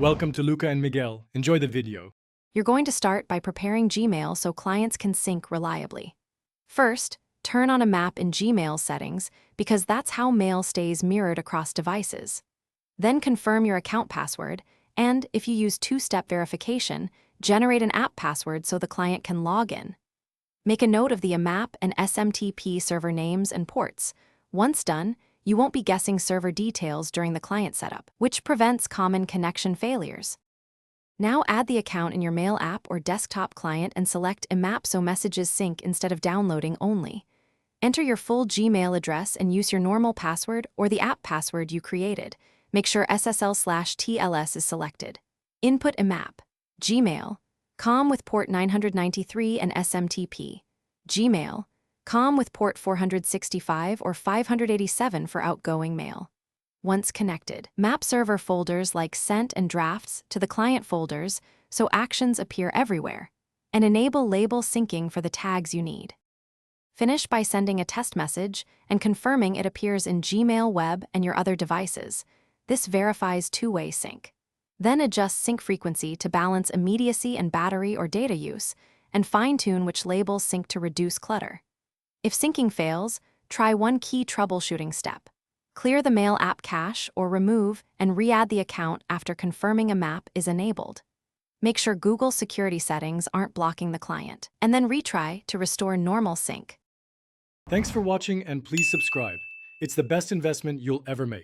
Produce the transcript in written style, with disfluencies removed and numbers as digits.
Welcome to Luca and Miguel. Enjoy the video. You're going to start by preparing Gmail so clients can sync reliably. First, turn on a map in Gmail settings because that's how mail stays mirrored across devices. Then confirm your account password, and if you use two-step verification, generate an app password so the client can log in. Make a note of the AMAP and SMTP server names and ports. Once done, you won't be guessing server details during the client setup, which prevents common connection failures. Now add the account in your mail app or desktop client and select AMAP so messages sync instead of downloading only. Enter your full Gmail address and use your normal password or the app password you created. Make sure SSL/TLS is selected. Input AMAP, Gmail, COM with port 993 and SMTP, Gmail, COM with port 465 or 587 for outgoing mail. Once connected, map server folders like Sent and Drafts to the client folders so actions appear everywhere, and enable label syncing for the tags you need. Finish by sending a test message and confirming it appears in Gmail web and your other devices. This verifies two-way sync. Then adjust sync frequency to balance immediacy and battery or data use, and fine-tune which labels sync to reduce clutter. If syncing fails, try one key troubleshooting step. Clear the mail app cache or remove and re-add the account after confirming AMAP is enabled. Make sure Google security settings aren't blocking the client, and then retry to restore normal sync. Thanks for watching and please subscribe. It's the best investment you'll ever make.